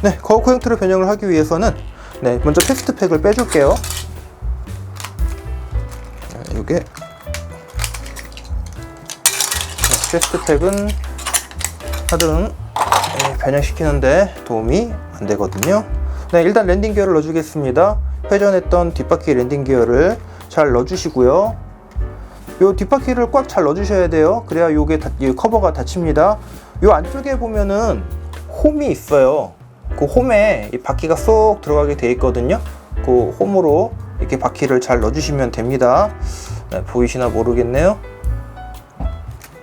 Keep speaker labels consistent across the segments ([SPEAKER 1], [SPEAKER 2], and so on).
[SPEAKER 1] 네, 거우코 형태로 변형을 하기 위해서는 네, 먼저 패스트팩을 빼줄게요. 이게 패스트팩은 하등 변형시키는데 도움이 안 되거든요. 네, 일단 랜딩 기어를 넣어주겠습니다. 회전했던 뒷바퀴 랜딩 기어를 잘 넣어주시고요. 요 뒷바퀴를 꽉 잘 넣어주셔야 돼요. 그래야 요게 이 커버가 닫힙니다. 요 안쪽에 보면은 홈이 있어요. 그 홈에 이 바퀴가 쏙 들어가게 되어 있거든요. 그 홈으로 이렇게 바퀴를 잘 넣어주시면 됩니다. 네, 보이시나 모르겠네요.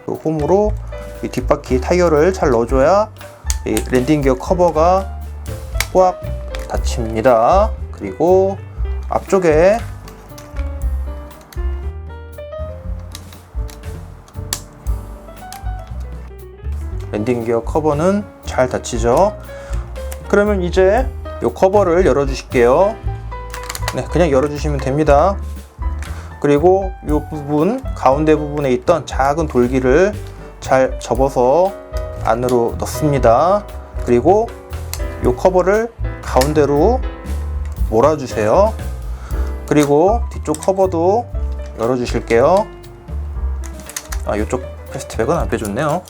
[SPEAKER 1] 그 홈으로 이 뒷바퀴 타이어를 잘 넣어줘야 이 랜딩 기어 커버가 꽉 닫힙니다. 그리고 앞쪽에 랜딩 기어 커버는 잘 닫히죠. 그러면 이제 이 커버를 열어 주실게요. 네, 그냥 열어 주시면 됩니다. 그리고 이 부분, 가운데 부분에 있던 작은 돌기를 잘 접어서 안으로 넣습니다. 그리고 이 커버를 가운데로 몰아주세요. 그리고 뒤쪽 커버도 열어 주실게요. 이쪽 패스트백은 안 빼줬네요.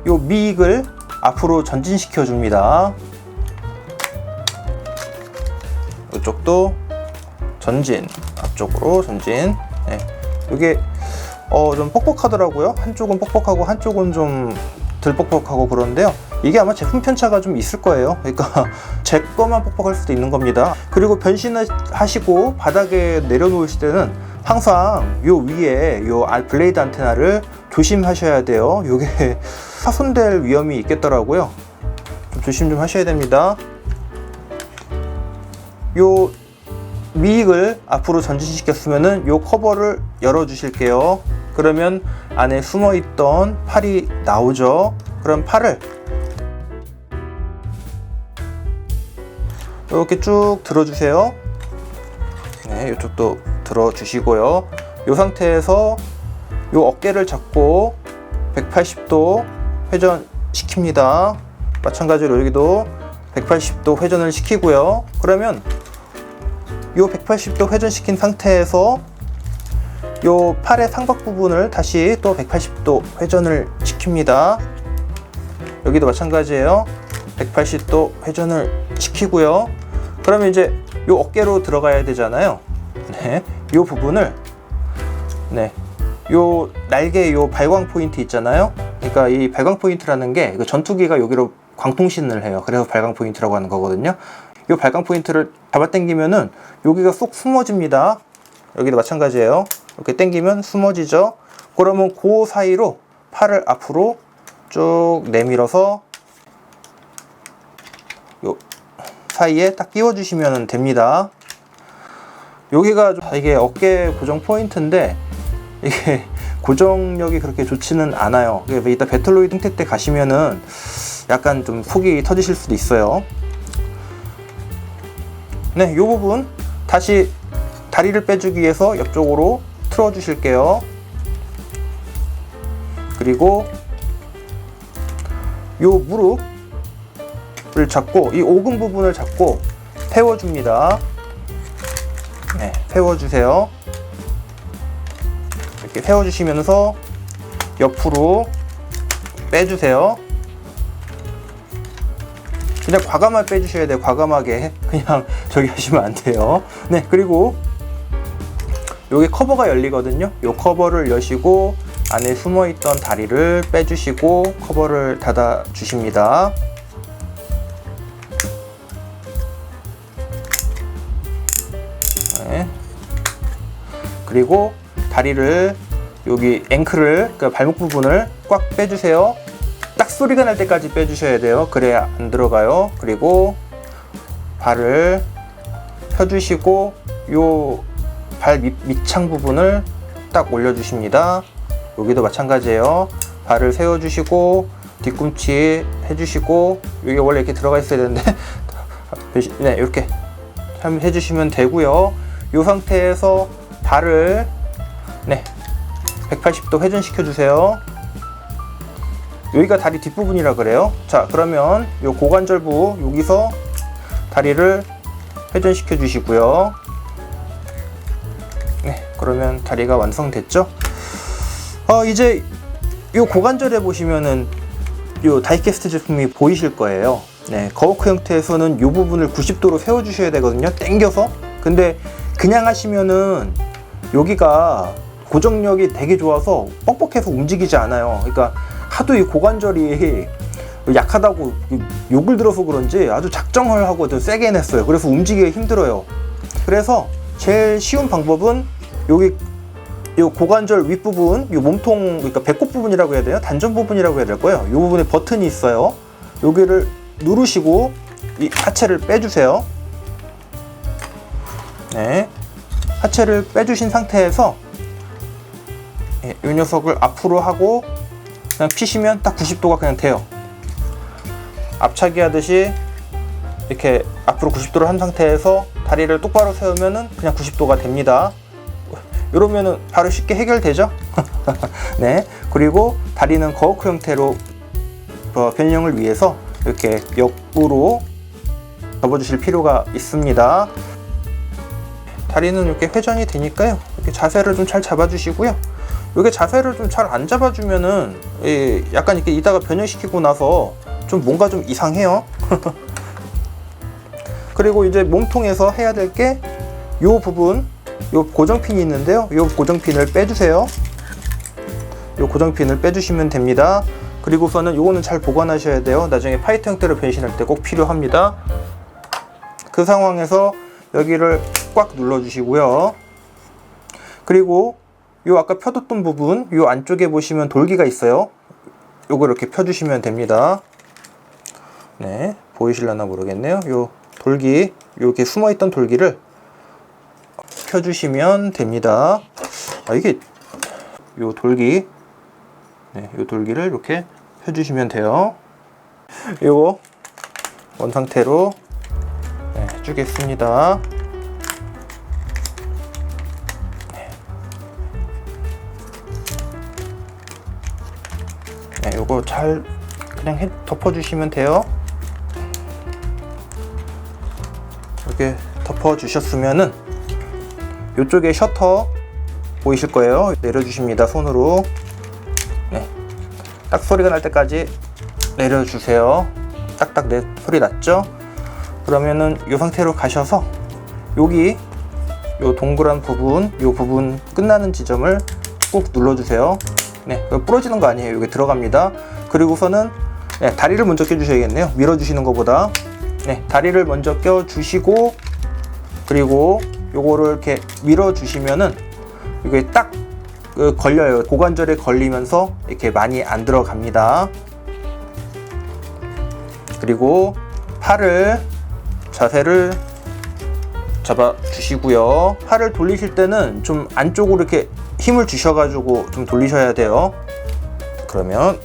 [SPEAKER 1] 이 미익을 앞으로 전진시켜 줍니다. 이쪽도 전진, 앞쪽으로 전진. 네. 이게 좀 뻑뻑하더라고요. 한쪽은 뻑뻑하고 한쪽은 좀 덜 뻑뻑하고 그런데요. 이게 아마 제품 편차가 좀 있을 거예요. 그러니까 제 거만 뻑뻑할 수도 있는 겁니다. 그리고 변신하시고 바닥에 내려놓으실 때는 항상 요 위에 요 블레이드 안테나를 조심하셔야 돼요. 요게 파손될 위험이 있겠더라고요. 좀 조심 좀 하셔야 됩니다. 요 미익을 앞으로 전진시켰으면은 요 커버를 열어 주실게요. 그러면 안에 숨어 있던 팔이 나오죠. 그럼 팔을 이렇게 쭉 들어주세요. 네, 이쪽도 들어주시고요. 이 상태에서 이 어깨를 잡고 180도 회전시킵니다. 마찬가지로 여기도 180도 회전을 시키고요. 그러면 이 180도 회전시킨 상태에서 이 팔의 상박 부분을 다시 또 180도 회전을 시킵니다. 여기도 마찬가지예요. 180도 회전을 시키고요. 그러면 이제 이 어깨로 들어가야 되잖아요. 네, 이 부분을 요 날개 요 발광 포인트 있잖아요. 그러니까 이 발광 포인트라는 게 전투기가 여기로 광통신을 해요. 그래서 발광 포인트라고 하는 거거든요. 이 발광 포인트를 잡아 당기면은 여기가 쏙 숨어집니다. 여기도 마찬가지예요. 이렇게 당기면 숨어지죠. 그러면 그 사이로 팔을 앞으로 쭉 내밀어서 요 사이에 딱 끼워 주시면 됩니다. 여기가 이게 어깨 고정 포인트인데 이게 고정력이 그렇게 좋지는 않아요. 이따 배틀로이드 형태 때 가시면은 약간 좀 속이 터지실 수도 있어요. 네, 이 부분 다시 다리를 빼주기 위해서 옆쪽으로 틀어 주실게요. 그리고 이 무릎을 잡고 이 오금 부분을 잡고 세워줍니다. 네, 세워주세요. 이렇게 세워주시면서 옆으로 빼주세요. 그냥 과감하게 빼주셔야 돼요. 과감하게 그냥 저기 하시면 안 돼요. 네, 그리고 여기 커버가 열리거든요. 이 커버를 여시고 안에 숨어있던 다리를 빼주시고 커버를 닫아 주십니다. 네. 그리고 다리를 여기 앵클을 그러니까 발목 부분을 꽉 빼주세요. 딱 소리가 날 때까지 빼주셔야 돼요. 그래야 안 들어가요. 그리고 발을 펴주시고 요 발 밑창 부분을 딱 올려주십니다. 여기도 마찬가지예요. 발을 세워주시고 뒤꿈치 해주시고 여기 원래 이렇게 들어가 있어야 되는데 네, 이렇게 해주시면 되고요. 이 상태에서 발을 180도 회전시켜 주세요. 여기가 다리 뒷부분이라 그래요. 자, 그러면 요 고관절부 여기서 다리를 회전시켜 주시고요. 네, 그러면 다리가 완성됐죠. 이제 요 고관절에 보시면은 요 다이캐스트 제품이 보이실 거예요. 네, 거워크 형태에서는 요 부분을 90도로 세워 주셔야 되거든요. 당겨서. 근데 그냥 하시면은 여기가 고정력이 되게 좋아서 뻑뻑해서 움직이지 않아요. 그러니까 하도 이 고관절이 약하다고 욕을 들어서 그런지 아주 작정을 하고 좀 세게 냈어요. 그래서 움직이기 힘들어요. 그래서 제일 쉬운 방법은 여기 요 고관절 윗부분, 요 몸통, 그러니까 배꼽 부분이라고 해야 되나? 단전 부분이라고 해야 될 거예요. 요 부분에 버튼이 있어요. 여기를 누르시고 이 하체를 빼주세요. 네, 하체를 빼주신 상태에서 이 녀석을 앞으로 하고 그냥 피시면 딱 90도가 그냥 돼요. 앞차기 하듯이 이렇게 앞으로 90도를 한 상태에서 다리를 똑바로 세우면은 그냥 90도가 됩니다. 이러면은 바로 쉽게 해결되죠. 네, 그리고 다리는 거워크 형태로 변형을 위해서 이렇게 옆으로 접어주실 필요가 있습니다. 다리는 이렇게 회전이 되니까요. 이렇게 자세를 좀 잘 잡아주시고요. 이게 자세를 좀 잘 안 잡아주면은 약간 이렇게 이따가 변형시키고 나서 좀 뭔가 좀 이상해요. 그리고 이제 몸통에서 해야 될 게 요 부분, 요 고정핀이 있는데요. 요 고정핀을 빼주세요. 요 고정핀을 빼주시면 됩니다. 그리고서는 요거는 잘 보관하셔야 돼요. 나중에 파이트 형태로 변신할 때 꼭 필요합니다. 그 상황에서 여기를 꽉 눌러주시고요. 그리고 요 아까 펴뒀던 부분, 요 안쪽에 보시면 돌기가 있어요. 요걸 이렇게 펴주시면 됩니다. 네, 보이실려나 모르겠네요. 요 돌기, 요렇게 숨어있던 돌기를 펴주시면 됩니다. 이게 요 돌기, 네, 요 돌기를 이렇게 펴주시면 돼요. 요거 원 상태로 네, 해주겠습니다. 네, 요거 잘 그냥 덮어주시면 돼요. 이렇게 덮어주셨으면은 이쪽에 셔터 보이실 거예요. 내려주십니다. 손으로. 네, 딱 소리가 날 때까지 내려주세요. 딱딱 소리 났죠? 그러면은 이 상태로 가셔서 여기 요 동그란 부분, 요 부분 끝나는 지점을 꾹 눌러주세요. 네, 부러지는 거 아니에요. 여기 들어갑니다. 그리고서는 네, 다리를 먼저 껴주셔야겠네요. 밀어주시는 것보다. 네, 다리를 먼저 껴주시고 그리고 요거를 이렇게 밀어주시면은 이게 딱 걸려요. 고관절에 걸리면서 이렇게 많이 안 들어갑니다. 그리고 팔을 자세를 잡아 주시고요. 팔을 돌리실 때는 좀 안쪽으로 이렇게 힘을 주셔가지고 좀 돌리셔야 돼요. 그러면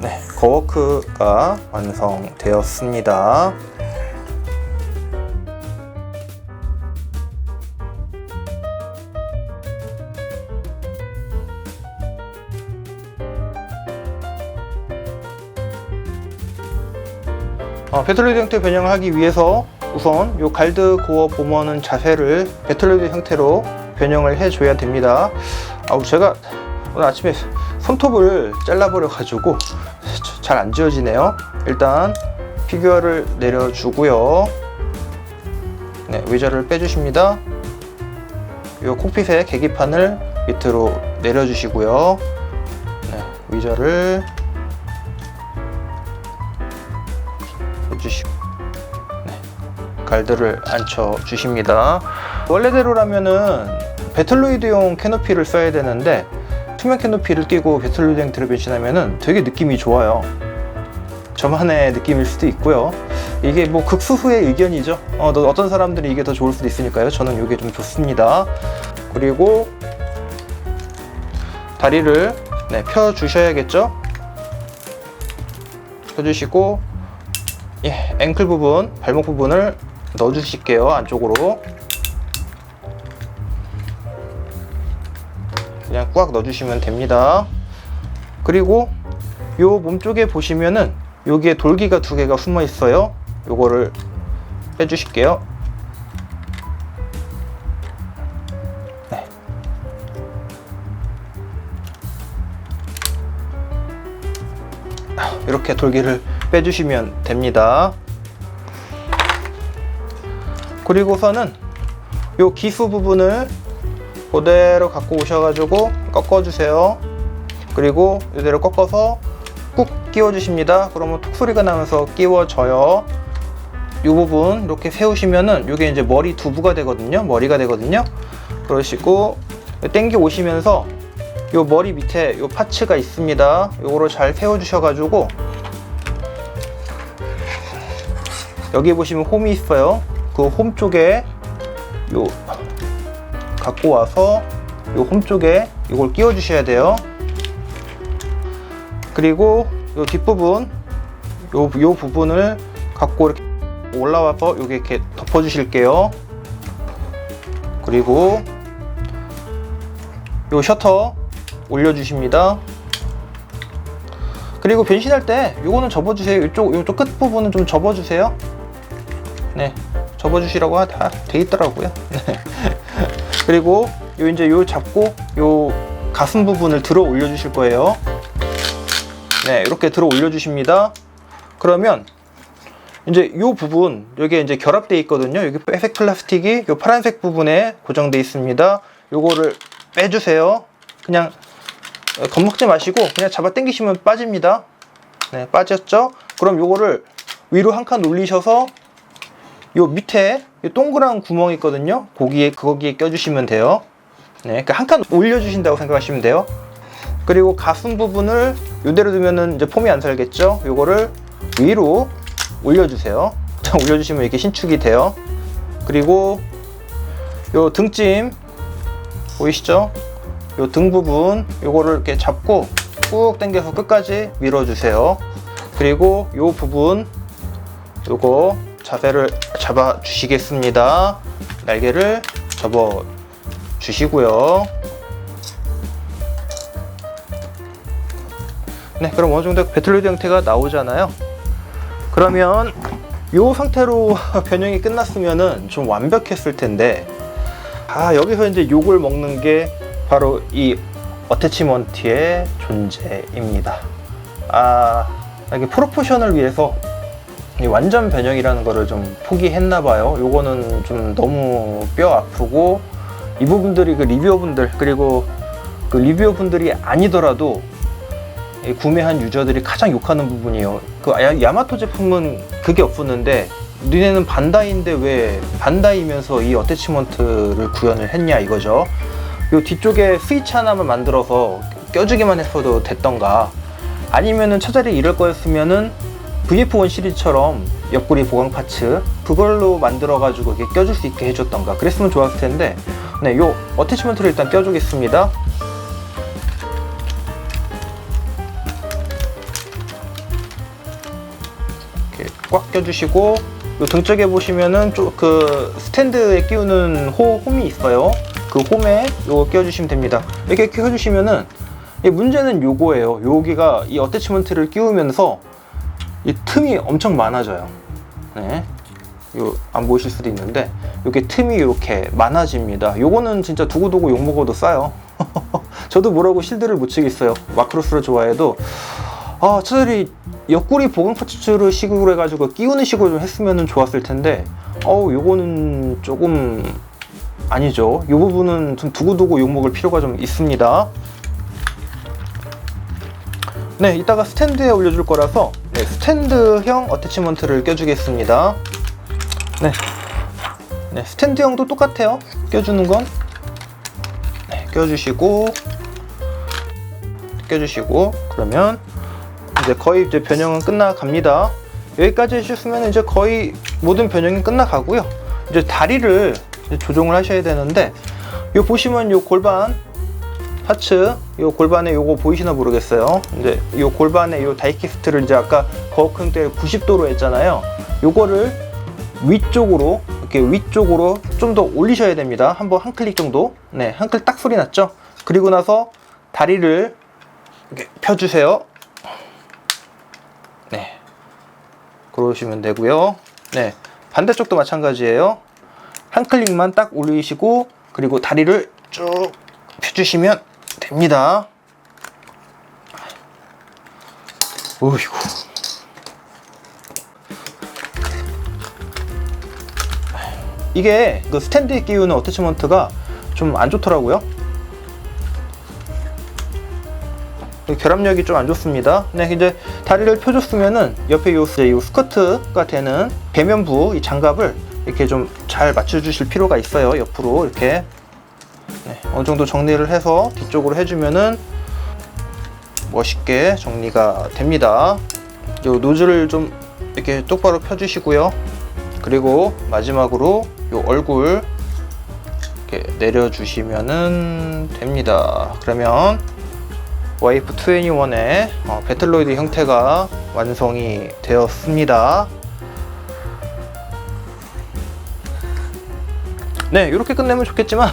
[SPEAKER 1] 네, 거워크가 완성되었습니다. 배틀로이드 형태 변형을 하기 위해서 우선 요 갈드 고어 봄어는 자세를 배틀로이드 형태로 변형을 해줘야 됩니다. 제가 오늘 아침에 손톱을 잘라버려 가지고 잘 안 지워지네요. 일단 피규어를 내려주고요. 네, 의자를 빼주십니다. 요 콕핏의 계기판을 밑으로 내려주시고요. 네, 의자를 해주시고 네, 갈드를 앉혀 주십니다. 원래대로라면은 배틀로이드용 캐노피를 써야 되는데 투명 캐노피를 끼고 배틀로이드 형태로 변신하면은 되게 느낌이 좋아요. 저만의 느낌일 수도 있고요. 이게 뭐 극소수의 의견이죠. 어떤 사람들이 이게 더 좋을 수도 있으니까요. 저는 이게 좀 좋습니다. 그리고 다리를 네, 펴 주셔야겠죠. 펴주시고 예, 앵클 부분, 발목 부분을 넣어 주실게요. 안쪽으로. 그냥 꽉 넣어주시면 됩니다. 그리고 요 몸쪽에 보시면은 여기에 돌기가 2개가 숨어 있어요. 요거를 빼주실게요. 네. 이렇게 돌기를 빼주시면 됩니다. 그리고서는 요 기수 부분을 그대로 갖고 오셔가지고 꺾어주세요. 그리고 이대로 꺾어서 꾹 끼워주십니다. 그러면 톡 소리가 나면서 끼워져요. 이 부분 이렇게 세우시면은 이게 이제 머리 두부가 되거든요. 머리가 되거든요. 그러시고 당겨 오시면서 요 머리 밑에 요 파츠가 있습니다. 요거를 잘 세워주셔가지고 여기 보시면 홈이 있어요. 그 홈 쪽에 요 갖고 와서 요 홈 쪽에 이걸 끼워 주셔야 돼요. 그리고 요 뒷부분 요 부분을 갖고 이렇게 올라와서 여기 이렇게 덮어 주실게요. 그리고 요 셔터 올려 주십니다. 그리고 변신할 때 요거는 접어 주세요. 요쪽 끝 부분은 좀 접어 주세요. 네, 접어 주시라고 다 돼 있더라고요. 네. 그리고 요 이제 요 잡고 요 가슴 부분을 들어 올려 주실 거예요. 네, 이렇게 들어 올려 주십니다. 그러면 이제 요 부분 여기에 이제 결합되어 있거든요. 여기 회색 플라스틱이 요 파란색 부분에 고정되어 있습니다. 요거를 빼주세요. 그냥 겁먹지 마시고 그냥 잡아 당기시면 빠집니다. 네, 빠졌죠? 그럼 요거를 위로 한 칸 올리셔서 요 밑에 요 동그란 구멍이 있거든요. 거기에 껴주시면 돼요. 네, 그러니까 한 칸 올려주신다고 생각하시면 돼요. 그리고 가슴 부분을 이대로 두면은 이제 폼이 안 살겠죠. 요거를 위로 올려주세요. 올려주시면 이렇게 신축이 돼요. 그리고 요 등짐 보이시죠? 요 등 부분 요거를 이렇게 잡고 꾹 당겨서 끝까지 밀어주세요. 그리고 요 부분 요거 자세를 잡아 주시겠습니다. 날개를 접어 주시고요. 네, 그럼 어느 정도 배틀로드 형태가 나오잖아요. 그러면 이 상태로 변형이 끝났으면은 좀 완벽했을 텐데, 여기서 이제 욕을 먹는 게 바로 이 어태치먼트의 존재입니다. 이게 프로포션을 위해서 이 완전 변형이라는 거를 좀 포기했나봐요. 요거는 좀 너무 뼈 아프고, 이 부분들이 그 리뷰어분들, 그리고 그 리뷰어분들이 아니더라도 구매한 유저들이 가장 욕하는 부분이에요. 그 야마토 제품은 그게 없었는데 니네는 반다이인데 왜 반다이면서 이 어태치먼트를 구현을 했냐 이거죠. 요 뒤쪽에 스위치 하나만 만들어서 껴주기만 했어도 됐던가, 아니면은 차라리 이럴 거였으면은 VF1 시리즈처럼 옆구리 보강 파츠 그걸로 만들어 가지고 이렇게 껴줄 수 있게 해줬던가 그랬으면 좋았을 텐데, 네, 요 어태치먼트를 일단 껴주겠습니다. 꽉 껴주시고, 요 등 쪽에 보시면은 그 스탠드에 끼우는 홈이 있어요. 그 홈에 요거 끼워주시면 됩니다. 이렇게 끼워주시면은 문제는 요거예요. 여기가 이 어태치먼트를 끼우면서 이 틈이 엄청 많아져요. 네, 요 안 보이실 수도 있는데 이게 틈이 이렇게 많아집니다. 요거는 진짜 두고두고 욕먹어도 싸요. 저도 뭐라고 실드를 못 치겠어요. 마크로스를 좋아해도 차라리 옆구리 보강 파츠를 식으로 해가지고 끼우는 식으로 좀 했으면 좋았을 텐데, 요거는 조금 아니죠. 이 부분은 좀 두고두고 욕먹을 필요가 좀 있습니다. 네, 이따가 스탠드에 올려줄 거라서 스탠드형 어태치먼트를 껴주겠습니다. 네, 스탠드형도 똑같아요. 껴주는 건 껴주시고 그러면 이제 거의 이제 변형은 끝나갑니다. 여기까지 해주셨으면 이제 거의 모든 변형이 끝나가고요. 이제 다리를 조정을 하셔야 되는데, 요 보시면 요 골반 파츠, 요 골반에 요거 보이시나 모르겠어요. 이제 요 골반에 요 다이캐스트를 이제 아까 거큰 때 90도로 했잖아요. 요거를 위쪽으로 이렇게 위쪽으로 좀 더 올리셔야 됩니다. 한번 한 클릭 정도. 네, 한 클릭 딱 소리 났죠? 그리고 나서 다리를 이렇게 펴주세요. 네, 그러시면 되고요. 네, 반대쪽도 마찬가지예요. 한 클릭만 딱 올리시고 그리고 다리를 쭉 펴주시면 됩니다. 어이구. 이게 그 스탠드에 끼우는 어태치먼트가 좀 안 좋더라고요. 결합력이 좀 안 좋습니다. 네, 이제 다리를 펴줬으면은 옆에 이 스커트가 되는 배면부 이 장갑을 이렇게 좀 잘 맞춰주실 필요가 있어요. 옆으로 이렇게 네, 어느 정도 정리를 해서 뒤쪽으로 해주면은 멋있게 정리가 됩니다. 이 노즐을 좀 이렇게 똑바로 펴주시고요. 그리고 마지막으로 이 얼굴 이렇게 내려주시면은 됩니다. 그러면 와이프 21의 배틀로이드 형태가 완성이 되었습니다. 네, 이렇게 끝내면 좋겠지만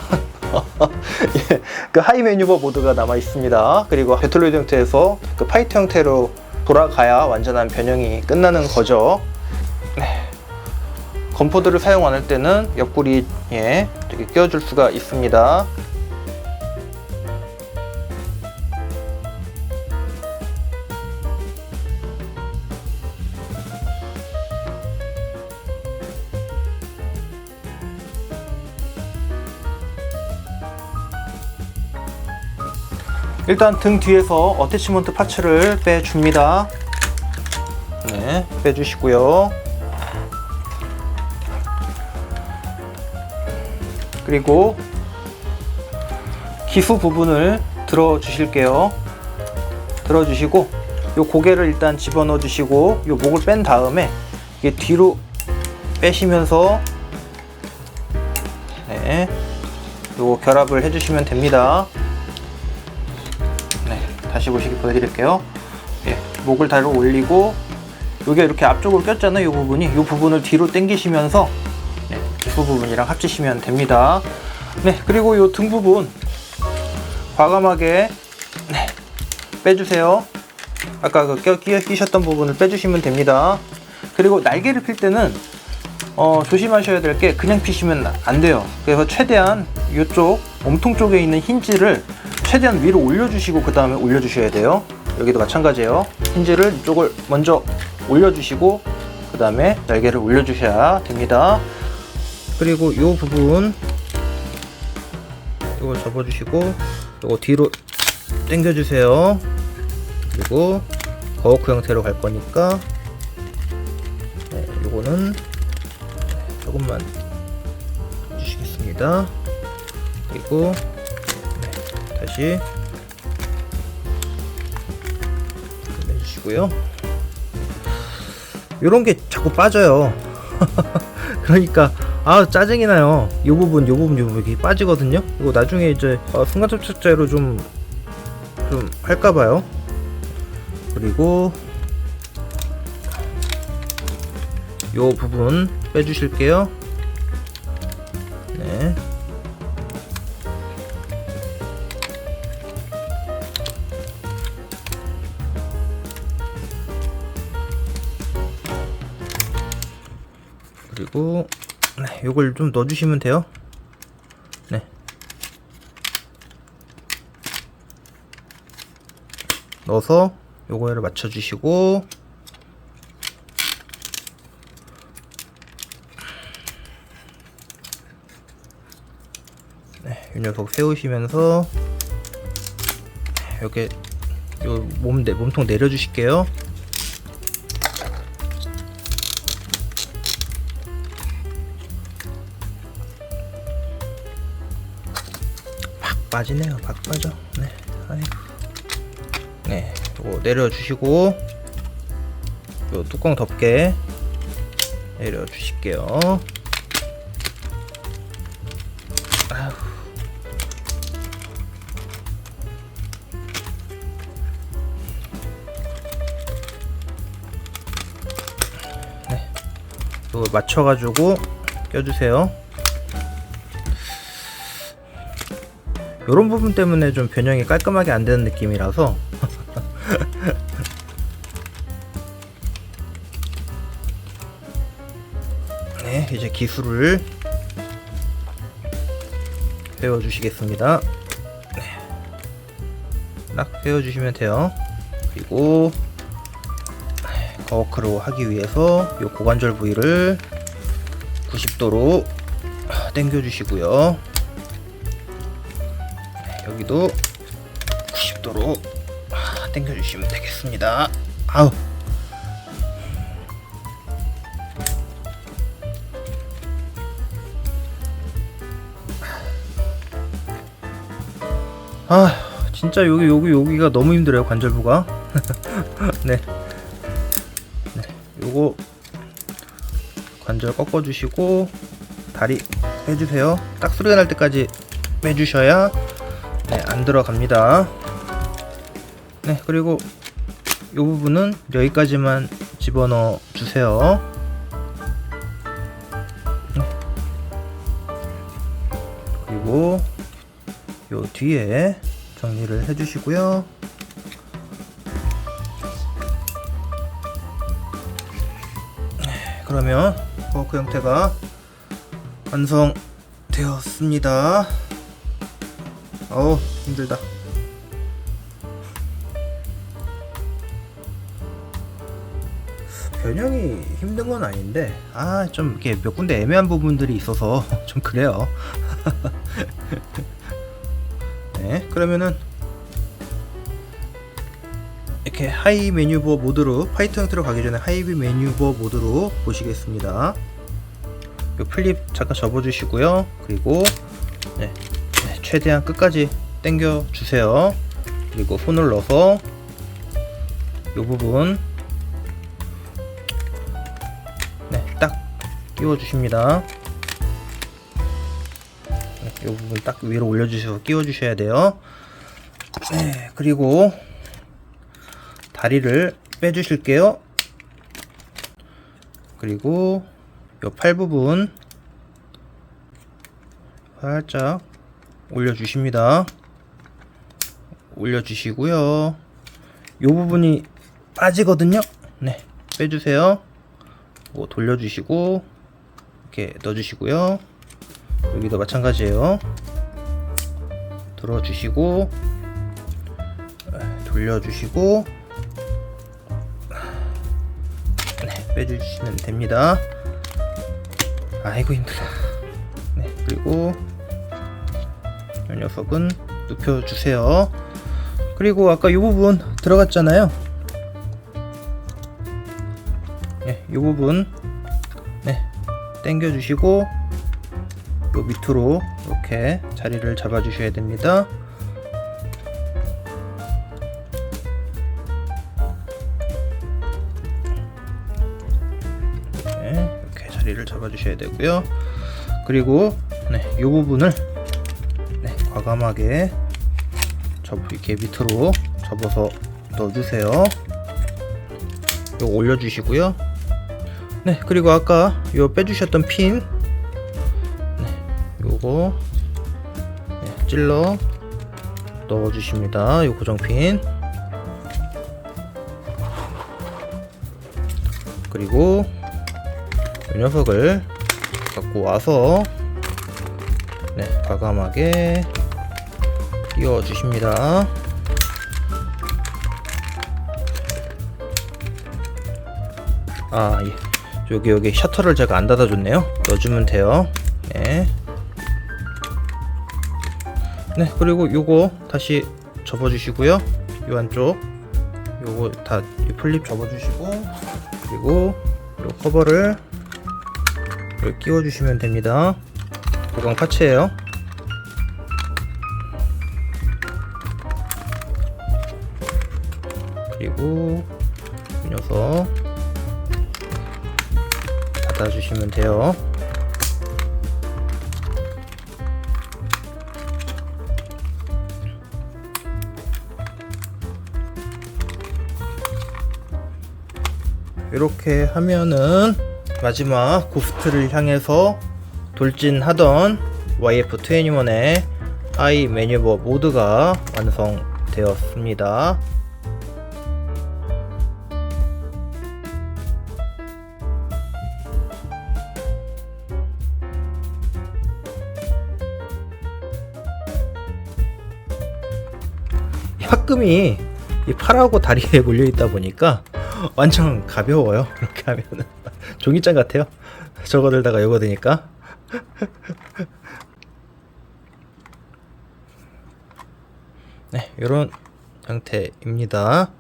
[SPEAKER 1] 예, 그 하이 매뉴버 모드가 남아 있습니다. 그리고 배틀로이드 형태에서 그 파이트 형태로 돌아가야 완전한 변형이 끝나는 거죠. 네. 건포드를 사용 안 할 때는 옆구리에 이렇게 끼워줄 수가 있습니다. 일단 등 뒤에서 어태치먼트 파츠를 빼줍니다. 네, 빼주시고요. 그리고 기수 부분을 들어주실게요. 들어주시고 요 고개를 일단 집어넣어 주시고 요 목을 뺀 다음에 이게 뒤로 빼시면서 네, 요 결합을 해주시면 됩니다. 네, 다시 보여드릴게요. 예, 목을 다리로 올리고 요게 이렇게 앞쪽으로 꼈잖아요. 요 부분이 요 부분을 뒤로 당기시면서 네, 기수 부분이랑 합치시면 됩니다. 네, 그리고 요 등 부분 과감하게 네, 빼주세요. 아까 그 끼셨던 부분을 빼주시면 됩니다. 그리고 날개를 필 때는 조심하셔야 될 게 그냥 피시면 안 돼요. 그래서 최대한 이쪽 몸통 쪽에 있는 힌지를 최대한 위로 올려주시고 그 다음에 올려주셔야 돼요. 여기도 마찬가지예요. 힌지를 이쪽을 먼저 올려주시고 그 다음에 날개를 올려주셔야 됩니다. 그리고 이 부분 이거 접어주시고 이거 뒤로 당겨주세요. 그리고 거워크 형태로 갈 거니까 네, 이거는 조금만 해주시겠습니다. 그리고 네, 다시 해주시고요. 이런 게 자꾸 빠져요. 그러니까 짜증이 나요. 요 부분 이렇게 빠지거든요. 이거 나중에 이제 순간 접착제로 좀 할까봐요. 그리고 요 부분 빼주실게요. 네. 그리고 네, 요걸 좀 넣어주시면 돼요. 네. 넣어서 요거를 맞춰주시고 네, 이 녀석 세우시면서 이렇게 요 몸통 내려주실게요. 팍 빠지네요. 팍 빠져. 네, 아이고. 네, 요거 내려주시고 요 뚜껑 덮개 내려주실게요. 네, 요 맞춰가지고 껴주세요. 요런 부분 때문에 좀 변형이 깔끔하게 안 되는 느낌이라서 네, 이제 기술을 배워주시겠습니다. 네. 딱 배워주시면 돼요. 그리고 거워크로 하기 위해서 이 고관절 부위를 90도로 당겨 주시고요. 여기도 90도로 당겨 주시면 되겠습니다. 아우. 진짜 여기가 너무 힘들어요, 관절부가. 네. 요거 관절 꺾어 주시고 다리 빼주세요. 딱 소리가 날 때까지 빼주셔야 안 들어갑니다. 네, 그리고 요 부분은 여기까지만 집어넣어 주세요. 그리고 요 뒤에 정리를 해 주시고요. 그러면 그 형태가 완성되었습니다. 어우, 힘들다. 변형이 힘든 건 아닌데 좀 이렇게 몇 군데 애매한 부분들이 있어서 좀 그래요. 네, 그러면은 이렇게 하이 메뉴버 모드로, 파이트 형태로 가기 전에 하이 메뉴버 모드로 보시겠습니다. 요 플립 잠깐 접어주시고요. 그리고 최대한 끝까지 당겨 주세요. 그리고 손을 넣어서 요 부분 딱 끼워 주십니다. 요 부분 딱 위로 올려주셔서 끼워 주셔야 돼요. 그리고 다리를 빼주실게요. 그리고 요 팔 부분 살짝 올려주십니다. 올려주시고요. 요 부분이 빠지거든요. 네, 빼주세요. 돌려주시고 이렇게 넣어주시고요. 여기도 마찬가지예요. 들어주시고 돌려주시고 빼주시면 됩니다. 아이고 힘들어. 그리고 이 녀석은 눕혀주세요. 그리고 아까 이 부분 들어갔잖아요. 이 부분 당겨주시고 요 밑으로 이렇게 자리를 잡아주셔야 됩니다. 이렇게 자리를 잡아주셔야 되고요. 그리고 이 부분을 과감하게 이렇게 밑으로 접어서 넣어주세요. 이거 올려주시고요. 그리고 아까 요 빼주셨던 핀 요거 찔러 넣어주십니다. 요 고정핀. 그리고 이 녀석을 갖고 와서 과감하게 끼워 주십니다. 여기 셔터를 제가 안 닫아줬네요. 넣어주면 돼요. 그리고 요거 다시 접어주시고요. 요 안쪽 요거 다 플립 접어주시고, 그리고 요 커버를 여기 끼워주시면 됩니다. 보강 파츠예요. 그리고 이 녀석 닫아주시면 돼요. 이렇게 하면은 마지막 고스트를 향해서 돌진하던 YF21의 아이 매뉴버 모두가 완성되었습니다. 이 합금이 이 팔하고 다리에 몰려 있다 보니까 완전 가벼워요. 이렇게 하면은 종이장 같아요. 저거 들다가 이거 드니까. 네, 이런 형태입니다.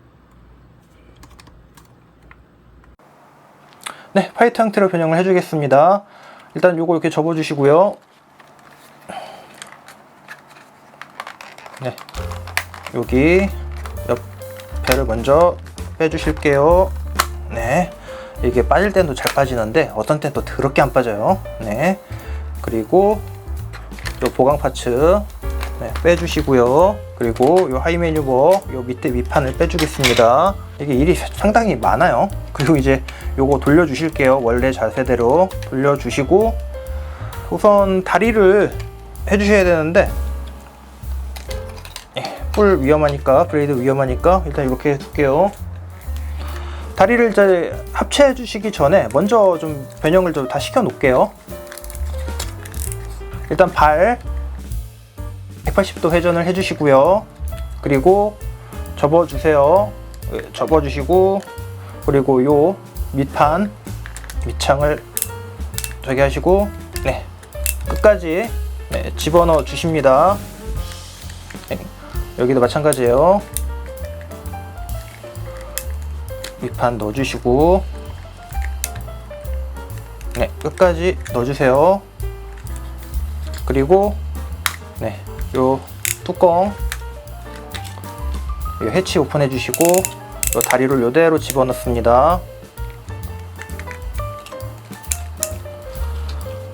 [SPEAKER 1] 네, 화이트 형태로 변형을 해주겠습니다. 일단 요거 이렇게 접어주시고요. 네, 여기 옆에를 먼저 빼주실게요. 네, 이게 빠질 때도 잘 빠지는데 어떤 때는 또 더럽게 안 빠져요. 네, 그리고 요 보강 파츠 네, 빼주시고요. 그리고 요 하이 매뉴버 요 밑에 밑판을 빼주겠습니다. 이게 일이 상당히 많아요. 그리고 이제 요거 돌려주실게요. 원래 자세대로 돌려주시고 우선 다리를 해주셔야 되는데 뿔 위험하니까, 브레이드 위험하니까 일단 이렇게 해둘게요. 다리를 이제 합체해 주시기 전에 먼저 좀 변형을 좀 다 시켜 놓을게요. 일단 발 180도 회전을 해 주시고요. 그리고 접어 주세요. 접어 주시고, 그리고 요 밑판 밑창을 저기 하시고, 네, 끝까지 네, 집어넣어 주십니다. 네, 여기도 마찬가지예요. 밑판 넣어주시고, 네, 끝까지 넣어주세요. 그리고 네, 요 뚜껑 요 해치 오픈해 주시고 요 다리를 요대로 집어넣습니다.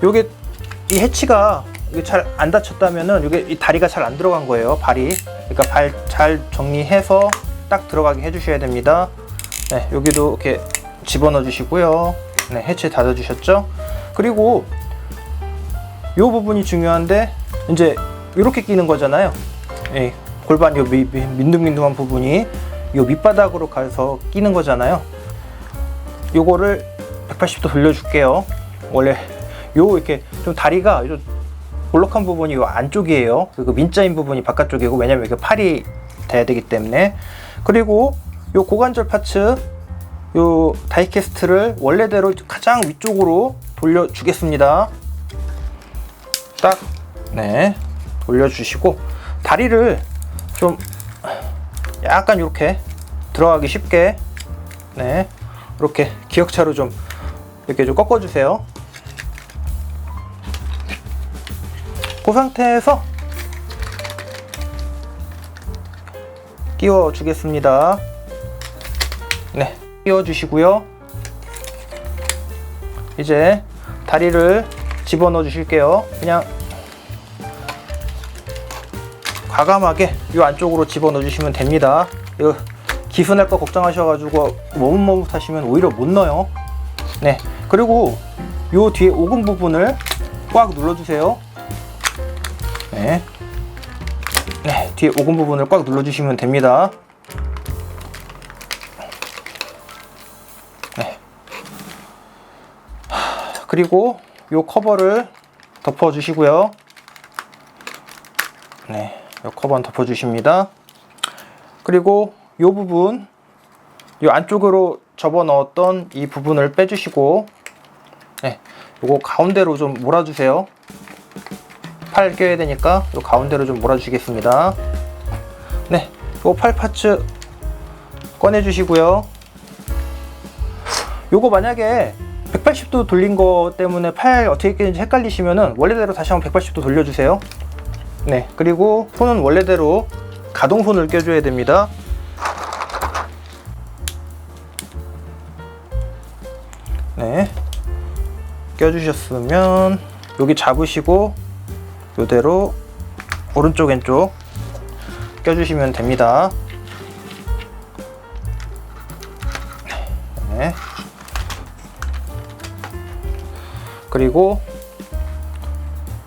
[SPEAKER 1] 요게 이 해치가 잘 안 닫혔다면은 이게 이 다리가 잘 안 들어간 거예요. 발이. 그러니까 발 잘 정리해서 딱 들어가게 해주셔야 됩니다. 네, 여기도 이렇게 집어넣어 주시고요. 네, 해치 닫아 주셨죠? 그리고 요 부분이 중요한데 이제 이렇게 끼는 거잖아요. 예, 골반 요 민둥민둥한 부분이 요 밑바닥으로 가서 끼는 거잖아요. 요거를 180도 돌려줄게요. 원래 요 이렇게 좀 다리가 좀 볼록한 부분이 요 안쪽이에요. 그리고 민자인 부분이 바깥쪽이고, 왜냐면 이게 팔이 돼야 되기 때문에. 그리고 요 고관절 파츠 요 다이캐스트를 원래대로 가장 위쪽으로 돌려주겠습니다. 딱, 네, 돌려주시고 다리를 좀 약간 이렇게 들어가기 쉽게, 네, 이렇게 기역차로 좀 이렇게 좀 꺾어주세요. 그 상태에서 끼워 주겠습니다. 네, 끼워 주시고요. 이제 다리를 집어넣어 주실게요. 그냥 과감하게 이 안쪽으로 집어넣어 주시면 됩니다. 이거 기스날 거 걱정하셔가지고 머뭇머뭇하시면 오히려 못 넣어요. 네, 그리고 요 뒤에 오금 부분을 꽉 눌러주세요. 네, 네, 뒤에 오금 부분을 꽉 눌러주시면 됩니다. 네, 그리고 요 커버를 덮어주시고요. 네, 요 커버는 덮어주십니다. 그리고 요 부분, 요 안쪽으로 접어 넣었던 이 부분을 빼주시고, 네, 요거 가운데로 좀 몰아주세요. 팔 껴야 되니까 요 가운데로 좀 몰아주시겠습니다. 네, 요 팔 파츠 꺼내주시고요. 요거 만약에 180도 돌린 거 때문에 팔 어떻게 끼는지 헷갈리시면은 원래대로 다시 한번 180도 돌려주세요. 네, 그리고 손은 원래대로 가동손을 껴줘야 됩니다. 네, 껴주셨으면 여기 잡으시고 이대로 오른쪽 왼쪽 껴주시면 됩니다. 네,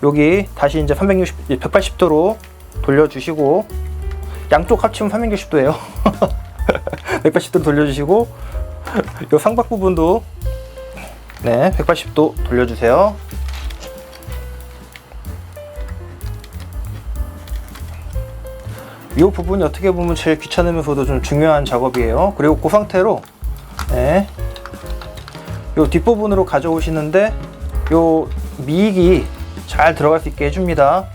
[SPEAKER 1] 여기 다시 이제 180도로 돌려주시고, 양쪽 합치면 360도예요. 180도 돌려주시고, 요 상박 부분도 네 180도 돌려주세요. 이 부분이 어떻게 보면 제일 귀찮으면서도 좀 중요한 작업이에요. 그리고 그 상태로 네, 요 뒷부분으로 가져오시는데 요 미익이 잘 들어갈 수 있게 해줍니다.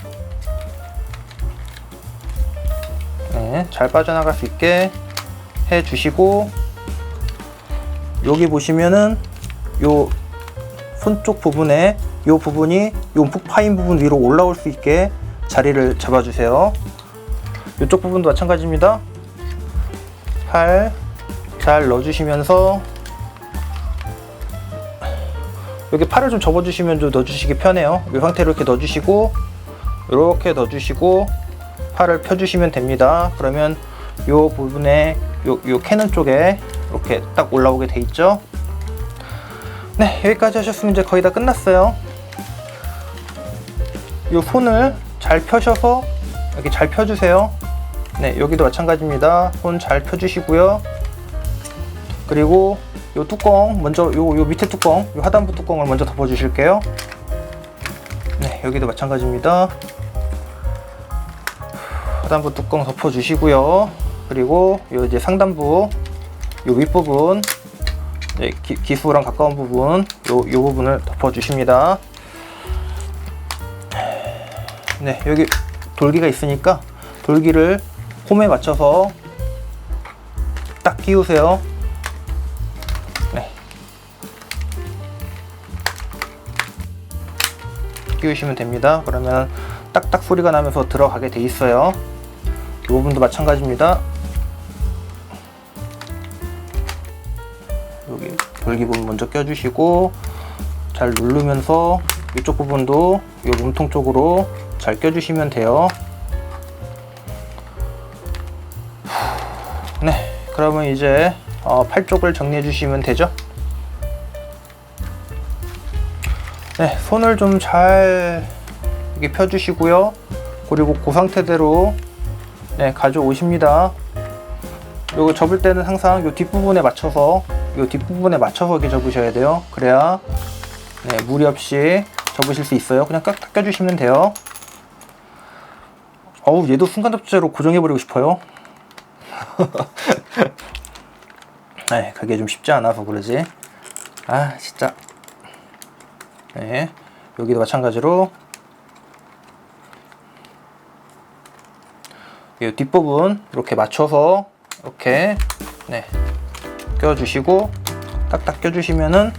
[SPEAKER 1] 네, 잘 빠져나갈 수 있게 해주시고, 여기 보시면은 요 손쪽 부분에 요 부분이 요 움푹 파인 부분 위로 올라올 수 있게 자리를 잡아주세요. 이쪽 부분도 마찬가지입니다. 팔 잘 넣어주시면서, 여기 팔을 좀 접어주시면 좀 넣어주시기 편해요. 이 상태로 이렇게 넣어주시고, 이렇게 넣어주시고 팔을 펴주시면 됩니다. 그러면 요 부분에 요 캐는 쪽에 이렇게 딱 올라오게 돼 있죠. 네, 여기까지 하셨으면 이제 거의 다 끝났어요. 요 손을 잘 펴셔서 여기 잘 펴주세요. 네, 여기도 마찬가지입니다. 손 잘 펴주시고요. 그리고 요 뚜껑 먼저 요 밑에 뚜껑, 요 하단부 뚜껑을 먼저 덮어 주실게요. 네, 여기도 마찬가지입니다. 하단부 뚜껑 덮어 주시고요. 그리고 요 이제 상단부 요 윗부분, 네, 기수랑 가까운 부분 요 부분을 덮어 주십니다. 네, 여기 돌기가 있으니까 돌기를 홈에 맞춰서 딱 끼우세요. 네, 끼우시면 됩니다. 그러면 딱딱 소리가 나면서 들어가게 돼 있어요. 이 부분도 마찬가지입니다. 여기 돌기 부분 먼저 껴주시고 잘 누르면서 이쪽 부분도 이 몸통 쪽으로 잘 껴주시면 돼요. 네, 그러면 이제 팔 쪽을 정리해 주시면 되죠. 네, 손을 좀 잘 이렇게 펴주시고요. 그리고 그 상태대로 네, 가져오십니다. 요거 접을 때는 항상 요 뒷부분에 맞춰서 이렇게 접으셔야 돼요. 그래야 네, 무리 없이 접으실 수 있어요. 그냥 깍 껴주시면 돼요. 어우, 얘도 순간 접착제로 고정해버리고 싶어요. 네, 그게 좀 쉽지 않아서 그러지. 아, 진짜. 네, 여기도 마찬가지로 이 뒷부분 이렇게 맞춰서 이렇게 네, 껴주시고 딱딱 껴주시면은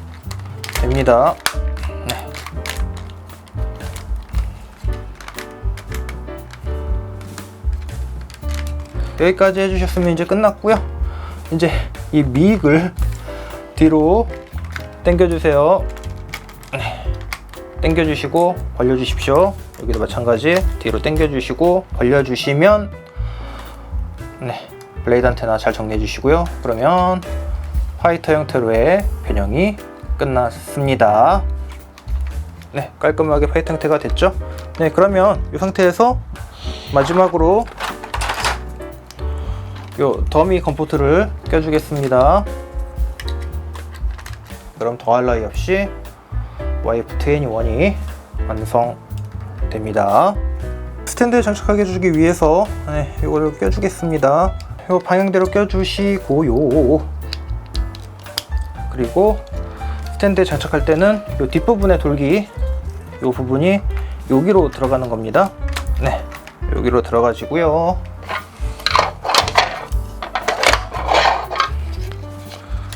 [SPEAKER 1] 됩니다. 네. 여기까지 해주셨으면 이제 끝났고요. 이제 이 미익을 뒤로 당겨주세요. 네. 당겨주시고 벌려주십시오. 여기도 마찬가지 뒤로 당겨주시고 벌려주시면 네, 블레이드 안테나 잘 정리해 주시고요. 그러면 파이터 형태로의 변형이 끝났습니다. 네, 깔끔하게 파이터 형태가 됐죠. 네, 그러면 이 상태에서 마지막으로 요 더미 컴포트를 껴주겠습니다. 그럼 더할 나위 없이 YF21이 완성됩니다. 스탠드에 장착하게 해주기 위해서 네, 이거를 껴주겠습니다. 요 방향대로 껴주시고요. 그리고 스탠드에 장착할 때는 요 뒷부분의 돌기 요 부분이 여기로 들어가는 겁니다. 네, 여기로 들어가지고요.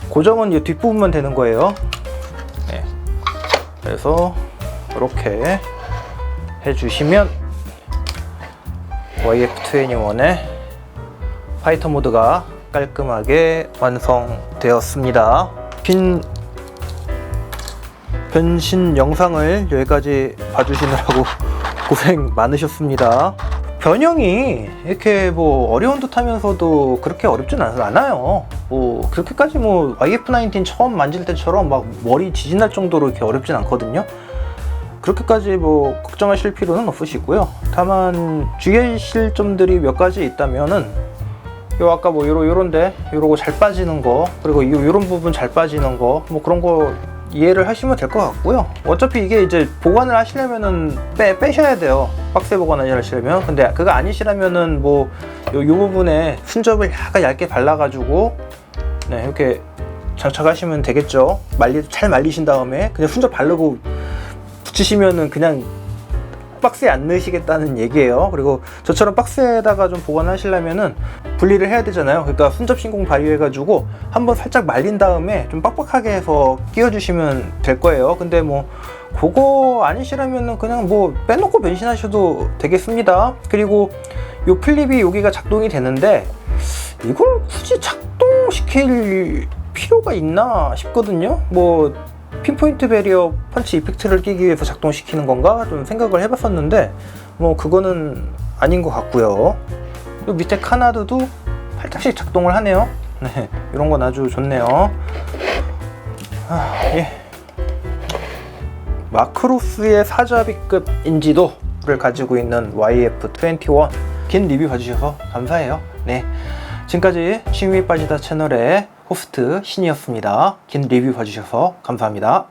[SPEAKER 1] 고정은 이 뒷부분만 되는 거예요. 네, 그래서 이렇게 해주시면 YF21의 파이터 모드가 깔끔하게 완성되었습니다. 긴 변신 영상을 여기까지 봐주시느라고 고생 많으셨습니다. 변형이 이렇게 뭐 어려운 듯 하면서도 그렇게 어렵진 않아요. 뭐 그렇게까지 뭐 YF19 처음 만질 때처럼 막 머리 지진날 정도로 이렇게 어렵진 않거든요. 그렇게까지 뭐 걱정하실 필요는 없으시고요. 다만 주의하실 점들이 몇 가지 있다면은 요 아까 뭐 요런데 요러고 잘 빠지는 거, 그리고 요런 부분 잘 빠지는 거, 뭐 그런 거 이해를 하시면 될 것 같고요. 어차피 이게 이제 보관을 하시려면은 빼셔야 돼요. 박스에 보관을 하시려면. 근데 그거 아니시라면은 뭐 요 부분에 순접을 약간 얇게 발라가지고 네, 이렇게 장착하시면 되겠죠. 잘 말리신 다음에 그냥 순접 바르고 붙이시면은 그냥 박스에 안 넣으시겠다는 얘기예요. 그리고 저처럼 박스에다가 좀 보관하시려면은 분리를 해야 되잖아요. 그러니까 순접 신공 발효해가지고 한번 살짝 말린 다음에 좀 빡빡하게 해서 끼워주시면 될 거예요. 근데 뭐 그거 아니시라면은 그냥 뭐 빼놓고 변신하셔도 되겠습니다. 그리고 요 클립이 여기가 작동이 되는데 이걸 굳이 작동시킬 필요가 있나 싶거든요. 뭐 핀포인트 베리어 펀치 이펙트를 끼기 위해서 작동시키는 건가 좀 생각을 해봤었는데 뭐 그거는 아닌 것 같고요. 또 밑에 카나드도 살짝씩 작동을 하네요. 네, 이런 건 아주 좋네요. 예. 마크로스의 사자비급 인지도를 가지고 있는 YF21 긴 리뷰 봐주셔서 감사해요. 네, 지금까지 취미에 빠지다 채널의 호스트 신이었습니다. 긴 리뷰 봐주셔서 감사합니다.